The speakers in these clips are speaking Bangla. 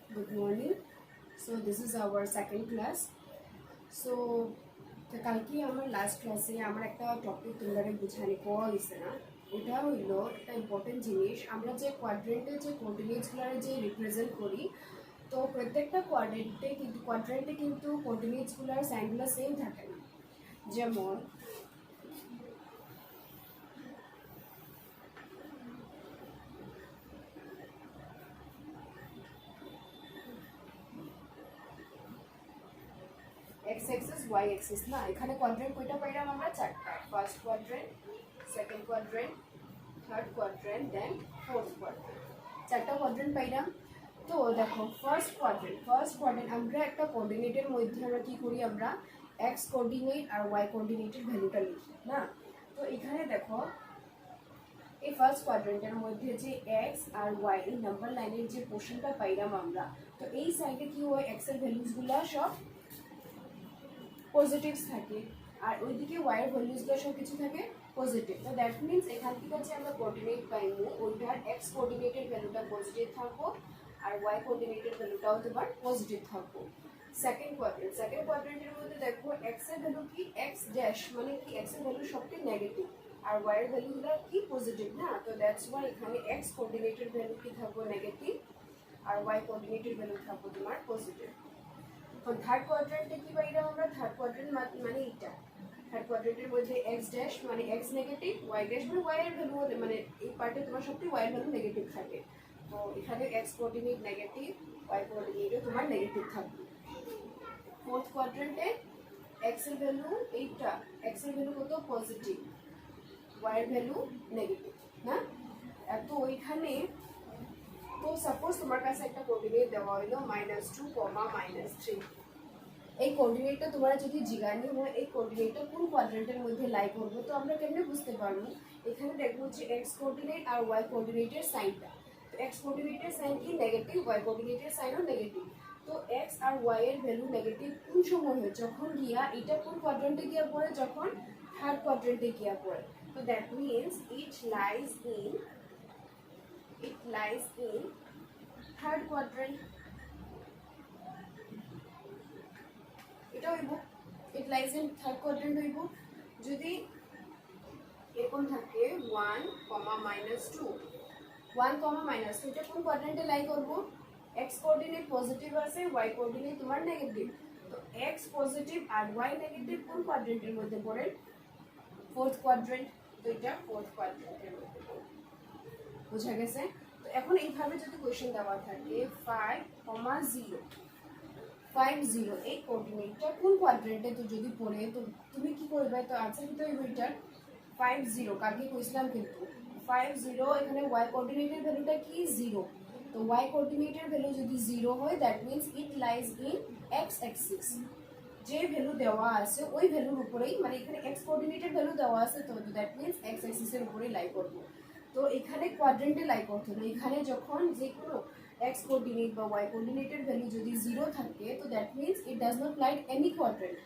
Good morning. So this is our second class. So কালকে আমার লাস্ট ক্লাসে আমার একটা টপিক তোমরা বুঝানি পাওয়া গেছে না, ওটা হইল একটা ইম্পর্টেন্ট জিনিস। আমরা যে কোয়াড্রেন্টে যে কন্টিনিউসগুলো যে রিপ্রেজেন্ট করি, তো প্রত্যেকটা কোয়াড্রেন্টে কিন্তু কন্টিনিউসগুলোর সাইনগুলো সেম থাকে না। যেমন এক্স এক্সিস ওয়াই এক্সিস না, এখানে কোয়াড্রেন্ট কয়টা পাইলাম আমরা? চারটা। First quadrant, second quadrant, third quadrant, then fourth quadrant. চারটা কোয়াড্রেন্ট পাইলাম। তো দেখো ফার্স্ট কোয়াড্রেন্ট আমরা একটা কোঅর্ডিনেটের মধ্যে আমরা কি করি, আমরা এক্স কোঅর্ডিনেট আর ওয়াই কোঅর্ডিনেটের ভ্যালুটা লিখি না। তো এখানে দেখো এই ফার্স্ট কোয়াড্রেন্টের মধ্যে যে এক্স আর ওয়াই এই নাম্বার লাইনের যে পোর্শনটা পাইলাম আমরা, তো এই সাইডে কি হয়, এক্সের ভ্যালুসগুলো সব পজিটিভস থাকে আর ওইদিকে ওয়াইয়ের ভ্যালুসগুলো সব কিছু থাকে পজিটিভ। তো দ্যাট মিনস এখান থেকে যে আমরা কোঅর্ডিনেট পাইবো ওইটার এক্স কোঅর্ডিনেটের ভ্যালুটা পজিটিভ থাকবো আর ওয়াই কোঅর্ডিনেটের ভ্যালুটাও তোমার পজিটিভ থাকবো। সেকেন্ড কোয়াড্রেন্টের মধ্যে দেখো এক্স এর ভ্যালু কি, এক্স ড্যাশ মানে কি, এক্স এর ভ্যালু সবটাই নেগেটিভ আর ওয়াই এর ভ্যালুগুলো কি পজিটিভ না। তো দ্যাটস ওয়াই এখানে এক্স কোঅর্ডিনেটের ভ্যালু কি থাকবো নেগেটিভ আর ওয়াই কোঅর্ডিনেটের ভ্যালু থাকবো তোমার পজিটিভ। তো থার্ড কোয়াড্রেন্টে কি পাইলাম আমরা? থার্ড কোয়াড্রেন্ট মানে এইটা, থার্ড কোয়াড্রেন্টের মধ্যে এক্স ড্যাশ মানে এক্স নেগেটিভ, ওয়াই ড্যাশ মানে ওয়াই এর ভ্যালু মানে এই পার্টে তোমার সবটাই ওয়াই এর ভ্যালু নেগেটিভ থাকে। তো এখানে এক্স কোঅর্ডিনেট নেগেটিভ, ওয়াই কোঅর্ডিনেটও তোমার নেগেটিভ থাকবে। ফোর্থ কোয়াড্রেন্টে এক্স এর ভ্যালু এইটা, এক্স এর ভ্যালু কত পজিটিভ, ওয়াই এর ভ্যালু নেগেটিভ না। তো ওইখানে তো সাপোজ তোমার কাছে একটা কোঅর্ডিনেট দেওয়া হলো -2, -3। এই কোঅর্ডিনেটটা তোমরা যদি জিজ্ঞানি হয় এই কোঅর্ডিনেটটা কোন কোয়াড্রেন্টের মধ্যে লাই করবো, তো আমরা কেমনে বুঝতে পারবো? এখানে দেখবো যে এক্স কোঅর্ডিনেট আর ওয়াই কোঅর্ডিনেটের সাইনটা, তো এক্স কোঅর্ডিনেটের সাইন কি নেগেটিভ, ওয়াই কোঅর্ডিনেটের সাইনও নেগেটিভ। তো এক্স আর ওয়াই এর ভ্যালু নেগেটিভ কোন সময় হয়? যখন গিয়া এটা কোন কোয়াড্রেন্টে গিয়া পড়ে, যখন থার্ড কোয়াড্রেন্টে গিয়া পড়ে। তো that means it lies in third quadrant. এটা হইব ইট লাইজ ইন থার্ড কোয়াড্রেন্ট হইব। যদি এরকম থাকে 1, -2, 1, -2 এটা কোন কোয়াড্রেন্টে লাই করব? এক্স কোঅর্ডিনেট পজিটিভ আছে, ওয়াই কোঅর্ডিনেট তোমার নেগেটিভ। তো এক্স পজিটিভ আর ওয়াই নেগেটিভ কোন কোয়াড্রেন্টের মধ্যে পড়ে? Fourth quadrant. তো এটা ফোর্থ কোয়াড্রেন্টের মধ্যে পড়ে। বুঝা গেছে? তো এখন এইভাবে যদি কোয়েশ্চেন দেওয়া থাকে 5, 0, 5, 0 এই কোঅর্ডিনেটটা কোন কোয়াড্রেন্টে তো যদি পড়ে, তো তুমি কি করবে? তো আনসার দিতে হইব এটার 5, 0। কালকে কইছিলাম কিন্তু 5, 0 এখানে ওয়াই কোঅর্ডিনেটের ভ্যালুটা কি 0। তো ওয়াই কোঅর্ডিনেটের ভ্যালু যদি 0 হয় that means it lies in x Axis. যে ভ্যালু দেওয়া আছে ওই ভ্যালুর উপরেই, মানে এখানে এক্স কোঅর্ডিনেটের ভ্যালু দেওয়া আছে তো দ্যাট মিনস এক্স অ্যাক্সিসের উপরেই লাই করবো। তো এখানে কোয়াড্রেন্টে লাই করতে হবে। এখানে যখন যে কোনো এক্স কোঅর্ডিনেট বা ওয়াই কোঅর্ডিনেটের ভ্যালু যদি 0 থাকে তো that means it does not lie any quadrant.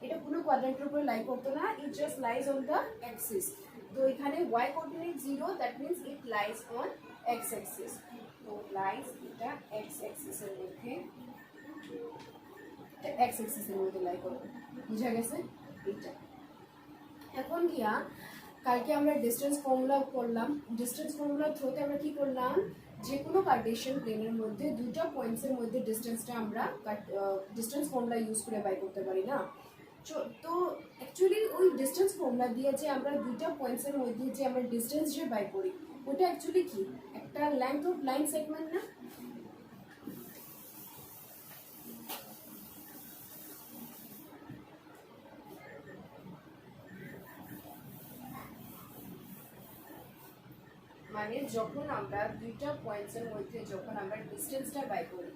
এটা কোনো কোয়াড্রেন্টের উপরে লাই করতো না, it just lies on the axis. তো এখানে y coordinate 0 that means it lies on x axis. তো লাইজ এটা এক্স অ্যাক্সিসের মধ্যে, এক্স অ্যাক্সিসের মধ্যে লাই করবে। বুঝা গেছে? এটা এখন গিয়া কালকে আমরা ডিস্টেন্স ফর্মুলা করলাম। ডিস্টেন্স ফর্মুলার থ্রুতে আমরা কি করলাম, যে কোনো কার্টেশিয়ান প্লেনের মধ্যে দুটো পয়েন্টসের মধ্যে ডিস্টেন্সটা আমরা ডিস্টেন্স ফর্মুলা ইউজ করে বাই করতে পারি না। তো অ্যাকচুয়ালি ওই ডিস্টেন্স ফর্মুলা দিয়ে যে আমরা দুটো পয়েন্টসের মধ্যে যে আমরা ডিস্টেন্স যে বাই করি ওটা অ্যাকচুয়ালি কি একটা লেন্থ অফ লাইন সেগমেন্ট না? মানে যখন আমরা দুইটা পয়েন্টসের মধ্যে যখন আমরা ডিস্টেন্সটা বাই করি,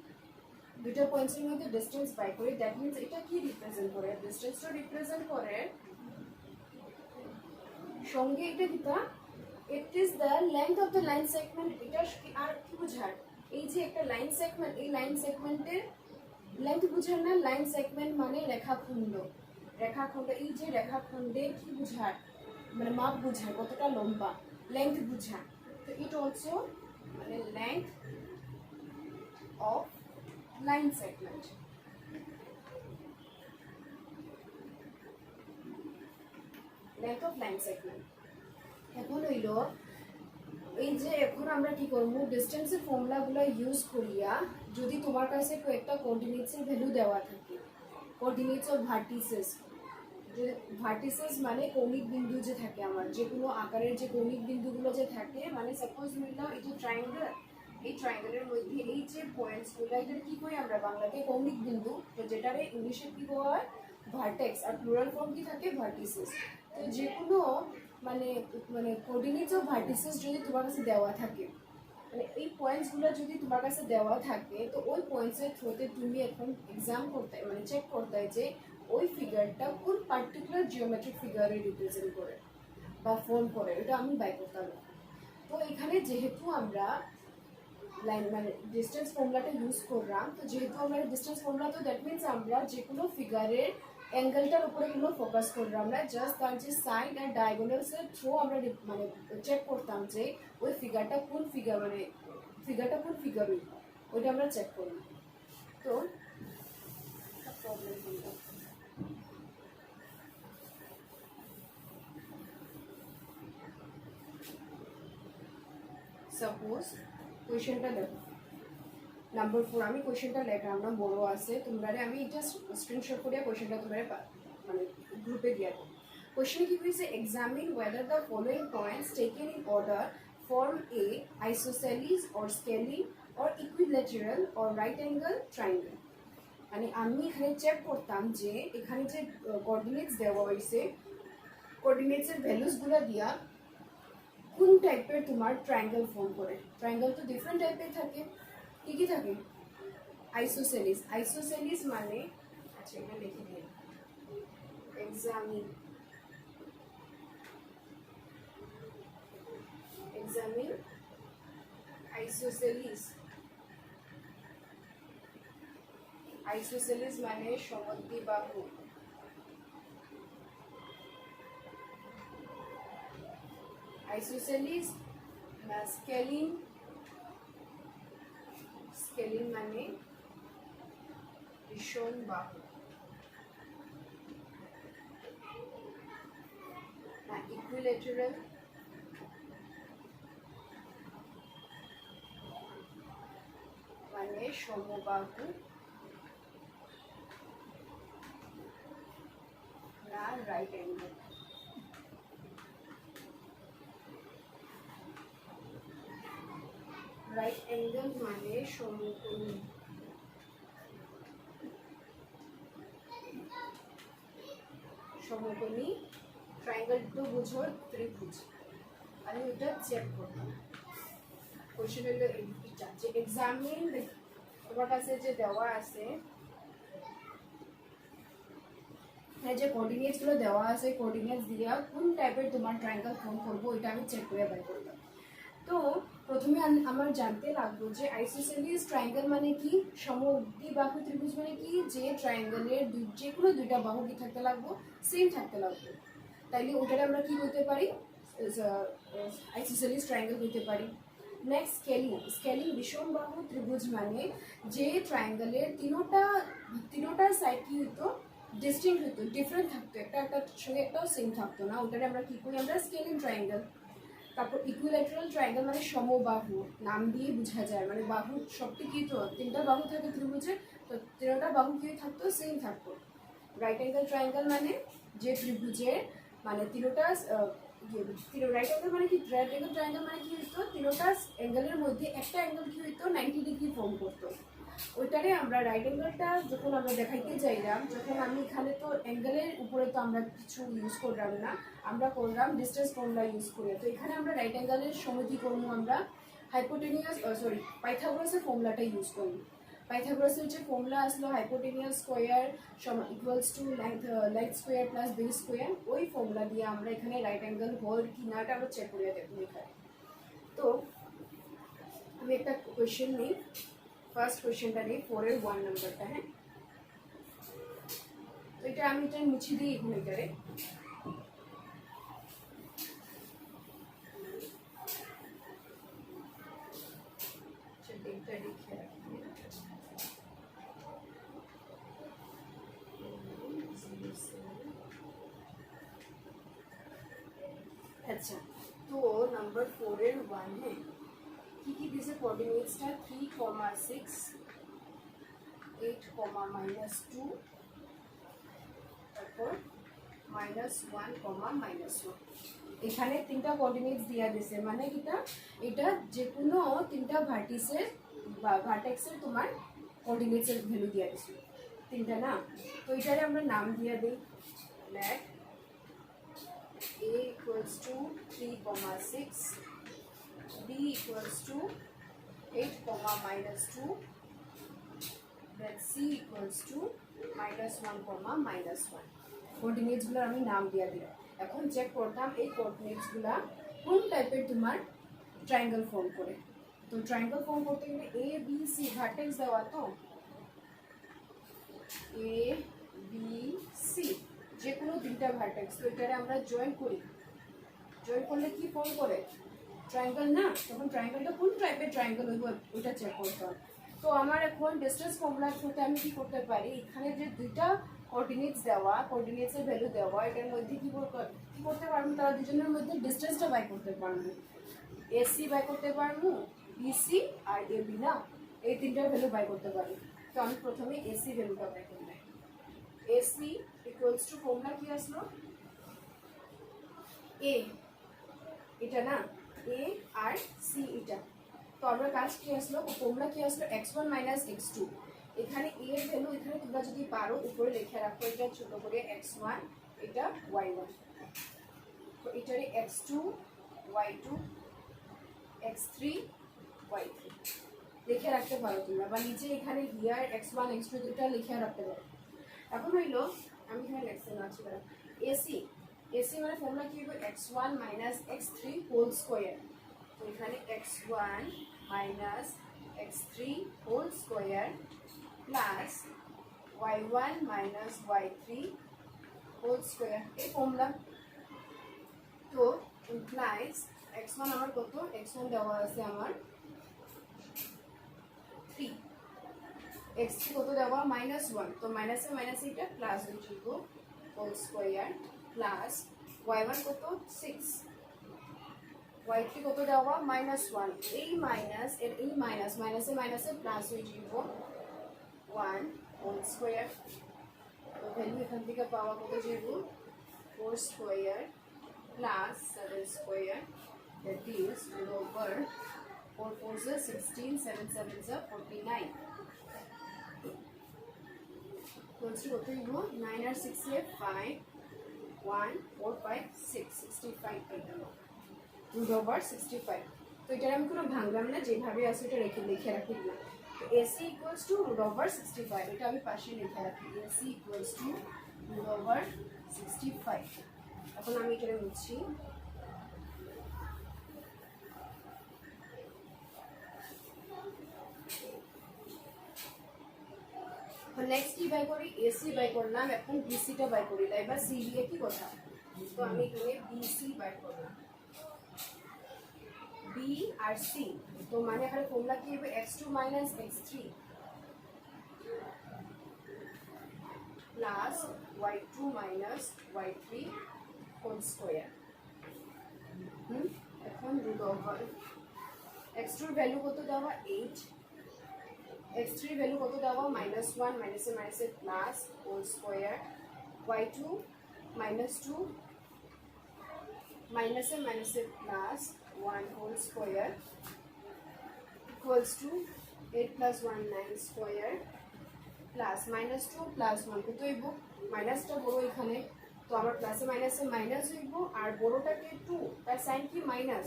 দুইটা পয়েন্টসের মধ্যে ডিস্টেন্স বাই করি দ্যাট মিনস এটা কি রিপ্রেজেন্ট করে? ডিস্টেন্সটা রিপ্রেজেন্ট করে সঙ্গে এটা কিটা, it is the length of the line segment. এটা আর কি বোঝায়? এই যে একটা লাইন সেগমেন্ট, এই লাইন সেগমেন্টের লেন্থ বোঝায় না? লাইন সেগমেন্ট মানে রেখাখণ্ড। রেখাখণ্ড, এই যে রেখাখণ্ডে কি বোঝায়? মানে মাপ বোঝায় কতটা লম্বা, লেন্থ বোঝায়। তো ইট অলসো মানে length of line segment. Length of line segment. এখন হইল এই যে এখন আমরা কি করবো, ডিস্টেন্সের ফর্মুলাগুলো ইউজ করিয়া যদি তোমার কাছে কয়েকটা কোঅর্ডিনেটসের ভ্যালু দেওয়া থাকে, কোঅর্ডিনেটস অফ ভার্টিসেস, যে ভার্টিসেস মানে কৌণিক বিন্দু যে থাকে আমার, যে কোনো আকারের যে কৌণিক বিন্দুগুলো যে থাকে, মানে সাপোজ নিলাম এই যে ট্রায়াঙ্গেল, এই ট্রায়াঙ্গেলের মধ্যে এই যে পয়েন্টসগুলো, এটা কি করি আমরা বাংলাতে কৌণিক বিন্দু, তো যেটারে ইংলিশে কি বলা হয় ভার্টেক্স, আর প্লুরাল ফর্ম কি থাকে ভার্টিসেস। তো যে কোনো মানে মানে কোঅর্ডিনেটস অফ ভার্টিসেস যদি তোমার কাছে দেওয়া থাকে, মানে এই পয়েন্টসগুলো যদি তোমার কাছে দেওয়া থাকে, তো ওই পয়েন্টসের থ্রুতে তুমি এখন এক্সাম করতে মানে চেক করতে হয় যে ওই ফিগারটা কোন পার্টিকুলার জিওমেট্রিক ফিগারে রিপ্রেজেন্ট করে বা ফর্ম করে, এটা আমি বাই করতে হবে। তো এখানে যেহেতু আমরা লাইন মানে ডিস্টেন্স ফর্মুলাটা ইউজ করলাম, তো যেহেতু আমরা ডিস্টেন্স ফর্মুলা, তো দ্যাট মিনস আমরা যে কোনো ফিগারের অ্যাঙ্গেলটার উপরে কোনো ফোকাস করলাম আমরা, জাস্ট তার যে সাইড আর ডায়াগোনালসের থ্রু আমরা মানে চেক করতাম যে ওই ফিগারটা কোন ফিগার, মানে ফিগারটা কোন ফিগার ওইটা আমরা চেক করি। তো প্রবলেম হলো সাপোজ কোয়েশ্চেনটা দেখো নাম্বার 4, আমি কোয়েশ্চেনটা লেখলাম না, বড় আছে, তোমরা আমি জাস্ট স্ক্রিনশট করে কোয়েশ্চেনটা তোমরা মানে গ্রুপে দিয়ে দেবো। কোয়েশ্চেন কি হয়েছে, examine whether the following points taken in order form a isosceles or scalene or equilateral or right angle triangle. মানে আমি এখানে চেক করতাম যে এখানে যে কোঅর্ডিনেটস দেওয়া হয়েছে, কোঅর্ডিনেটসের ভ্যালুসগুলো দিয়া কোন টাইপের তোমার ট্রায়াঙ্গেল ফর্ম করে। ট্রায়াঙ্গেল তো ডিফারেন্ট টাইপের থাকে, কি কি থাকে, আইসোসেলিস, আইসোসেলিস মানে আচ্ছা এটা লিখে দিই, এক্সামিন আইসোসেলিস, আইসোসেলিস মানে সমদ্বিবাহু, আইসোসেলিস না স্কেলিং, স্কেলিং মানে ভীষণ বাহু, না ইকুইল্যাটারাল মানে সমবাহু, না রাইট অ্যাঙ্গেল। রাইট অ্যাঙ্গেল মানে সমকোণী, সমকোণী ট্রায়াঙ্গেল তো বুঝো ত্রিভুজ। আমি ওটা চেক করতাম। কোশ্চেন হলো এটা যে এক্সামিন, তোমার কাছে যে দেওয়া আছে যে কোঅর্ডিনেটসগুলো দেওয়া আছে, কোঅর্ডিনেটস দিয়ে কোন টাইপের তোমার ট্রায়াঙ্গেল ফর্ম করবো এটা আমি চেক করে বের করতাম। তো প্রথমে আমার জানতে লাগলো যে আইসোসেলিস ট্রায়াঙ্গেল মানে কি, সমদ্বিবাহু ত্রিভুজ মানে কি, যে ট্রায়াঙ্গেলের যে কোনো দুইটা বাহু কি থাকতে লাগবো, সেম থাকতে লাগবে, তাইলে ওটাকে আমরা কি বলতে পারি, আইসোসেলিস ট্রায়াঙ্গেল বলতে পারি। নেক্সট স্কেলিং, স্কেলিং বিষমবাহু ত্রিভুজ মানে যে ট্রায়াঙ্গেলের তিনোটা সাইড কি হতো, ডিস্টিংক্ট হতো, ডিফারেন্ট থাকতো, একটা সঙ্গে একটাও সেম থাকতো না, ওটাকে আমরা কি করি, আমরা স্কেলিং ট্রায়াঙ্গেল। তারপর ইকুইল্যাটারাল ট্রায়াঙ্গেল মানে সমবাহু, নাম দিয়ে বোঝা যায়, মানে বাহু সবটি কি তো তিনটা বাহু থাকে ত্রিভুজে, তো তিনটা বাহু কি থাকতো, সেম থাকতো। রাইট অ্যাঙ্গেল ট্রায়াঙ্গেল মানে যে ত্রিভুজের মানে তিনোটা রাইট অ্যাঙ্গেল মানে কি, রাইট অ্যাঙ্গেল ট্রায়াঙ্গেল মানে কি হইতো, তিনোটা অ্যাঙ্গেলের মধ্যে একটা অ্যাঙ্গেল কি হইতো 90 ডিগ্রি ফর্ম করতো। ওইটারে আমরা রাইট অ্যাঙ্গেলটা যখন আমরা দেখাইতে যাইলাম, যখন আমি এখানে তো অ্যাঙ্গেলের উপরে তো আমরা কিছু ইউজ করলাম না, আমরা করলাম ডিস্টেন্স ফর্মুলা ইউজ করে। তো এখানে আমরা রাইট অ্যাঙ্গেলের সমদ্বিকর্ণ আমরা হাইপোটেনিয়াস পাইথাগোরাসের ফর্মুলাটা ইউজ করি। পাইথাগোরাসের যে ফর্মুলা আসলো hypotenuse square equals two length square plus base square, ওই ফর্মুলা দিয়ে আমরা এখানে রাইট অ্যাঙ্গেল হল কি নাটা আমরা চেক করে দেখবো এখানে। তো আমি একটা কোয়েশ্চেন নিই, ফার্স্ট কোয়েশ্চেনটা নিই 4-এর 1 নাম্বারটা। হ্যাঁ, তো এটা আমি এটা মুছে দিই এখন এটারে। নাম্বার 4 এর 1 হ্যাঁ কি দিছে কোঅর্ডিনেটসটা 3,6 8, -2 তারপর -1, -1 এখানে তিনটা কোঅর্ডিনেটস দিয়া দিছে মানে এটা যে কোনো তিনটা ভার্টিসের বা ভার্টেক্সের তোমার কোঅর্ডিনেটসের ভ্যালু দিয়া দিছে তিনটা না তো এটারে আমরা নাম দিয়া দেই late a equals to 3,6 b equals to 8, -2 then c equals to -1, কোঅর্ডিনেটসগুলো আমি নাম দিয়া দিলাম এখন চেক করতাম এই কোঅর্ডিনেটসগুলো কোন টাইপের তোমার ট্রায়াঙ্গেল ফর্ম করে তো ট্রায়াঙ্গেল ফর্ম করতে গেলে এ বি সি ভার্টেক্স দেওয়া তো এ বি সি যে কোনো তিনটা ভার্টেক্স তো এটারে আমরা জয়েন করি জয়েন করলে কি ফর্ম করে ট্রায়াঙ্গেল না তখন ট্রায়াঙ্গেলটা কোন টাইপের ট্রায়াঙ্গেল হইব ওইটা চেক করতে হবে তো আমার এখন ডিসটেন্স ফর্মুলা করতে আমি কি করতে পারি এখানে যে দুইটা কোঅর্ডিনেটস দেওয়া কোঅর্ডিনেটসের ভ্যালু দেওয়া এটার মধ্যে কি করতে পারবো তারা দুজনের মধ্যে ডিসটেন্সটা বাই করতে পারবো এসি বাই করতে পারবো বিসি আর এবি না এই তিনটার ভ্যালু বাই করতে পারি তো আমি প্রথমে এসি ভ্যালুটা বাই করব এসি ইকুয়ালস টু ফর্মুলা কি আসলো এ এটা না এ আর সি এটা তো আমার কাজ কি আসলো ফর্মুলা কি আসলো x1 - x2 এখানে a এর ভ্যালু এখানে তোমরা যদি পারো উপরে লিখে রাখো এটা ছোট করে x1 এটা y1 তো এটারে x2 y2 x3 y3 লিখে রাখতে পারো তোমরা বা নিচে এখানে হিয়ার x1 x2 এটা লিখে রাখতে পারো এখন হইলো আমি এখানে লিখতে আছি এসি এসি মানে ফর্মুলা কি হবে x1 - x3 হোল স্কয়ার তো এখানে x1 - x3 whole square plus y1 - y3 whole square এই ফর্মুলা তো ইমপ্লাইজ x1 আমার কত x1 দেওয়া আছে আমার 3 x3 কত দেওয়া -1 তো মাইনাসে মাইনাসে এটা প্লাস হয়ে যাবে হোল স্কয়ার প্লাস y1 কত 6 y3 কত দেওয়া -1 এই মাইনাস এর এই মাইনাস মাইনাসে মাইনাসে প্লাস হয়ে যাবে 1 হোল স্কয়ার তো ভ্যালু এখান থেকে পাওয়া কত যাবে 4 square plus 7 square that is root over 4 4s are 16 7 7s are 49 equals to what we go 9 or 6 here 5 1 4 5 6 65 পাইলাম root over 65 তো এটা আমি কোনো ভাঙলাম না যেভাবে আছে এটা লিখে রাখি দিলাম তো AC equals to root over 65 এটা আমি পাশে লিখে রাখি AC equals to root over 65 এখন আমি এটা মুছি নেক্সট কি বাই করি এসি বাই করলাম এখন বিসি টা বাই করি এবার সিবি এর কি কথা তো আমি এখানে বিসি বাই করলাম বি আর সি তো মানে এখানে ফর্মুলা কি হবে x2 - x3 plus y2 - y3 whole square এখন রুট ওভার x2 এর ভ্যালু কত দেওয়া 8 x3 এর ভ্যালু কত দেওয়া -1 মাইনাসে মাইনাসে প্লাস হোল স্কয়ার y2 -2 মাইনাসে মাইনাসে plus 1 whole square equals to 8 + 1 9 square plus -2 + 1 কত হইব মাইনাসটা বড় এখানে তো আমার প্লাসে মাইনাসে মাইনাস হইব আর বড়টাকে 2 তার সাইন কি মাইনাস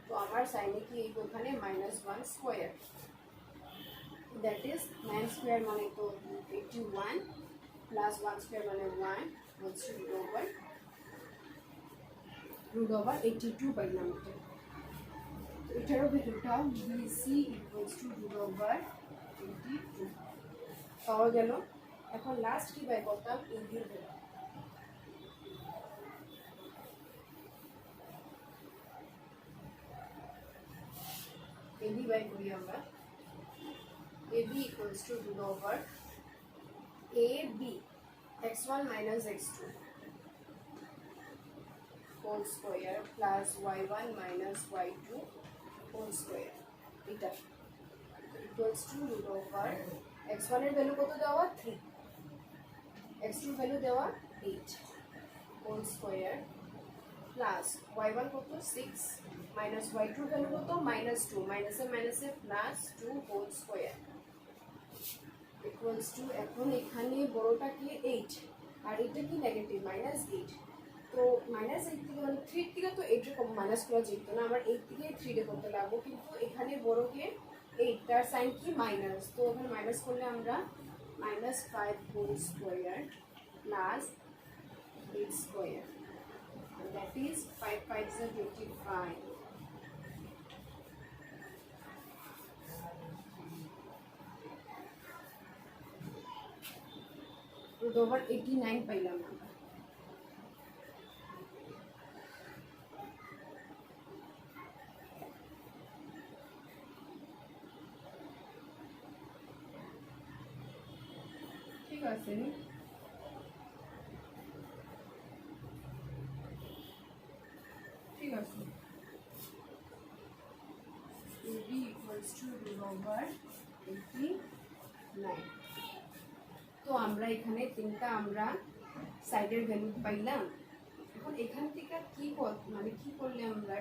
তো আমার সাইনে কি হইব এখানে -1 স্কয়ার দ্যাট ইজ 9 স্কয়ার মানে তো 81 প্লাস 1 স্কয়ার মানে 1 হচ্ছে root over 82 পাইলাম এটা তো এটারও ভ্যালুটা BC equals to root over 82 পাওয়া গেল এখন লাস্ট কি বাই করতাম AB এর ভ্যালু AB বাই করি আমরা AB equals to root over AB x1 - x2 whole square plus y1 minus y2 whole square, এটা equals to root over x1 এর ভ্যালু কত দেওয়া 3, x2 এর ভ্যালু দেওয়া 8 হোল স্কোয়ার প্লাস y1 কত 6 মাইনাস y2 এর ভ্যালু কত -2, মাইনাসে plus 2 whole square equals to, এখন এখানে বড়টা কি 8 আর এটা কি নেগেটিভ -8, তো -8 থেকে মানে 3 থেকে তো 8 এর মাইনাস করা যেত না, আমার 8 থেকে 3 এ করতে লাগবো, কিন্তু এখানে বড়কে 8 তার সাইন কি মাইনাস, তো এখানে মাইনাস করলে আমরা -5 whole square plus 8 square, that is 5 5 is 25 root over 89 পাইলাম আমরা। ঠিক আছে, ঠিক আছে, AB equals to root over 89। তো আমরা এখানে তিনটা আমরা সাইডের ভ্যালু পাইলাম, এখন এখান থেকে কি মানে কি করলে আমরা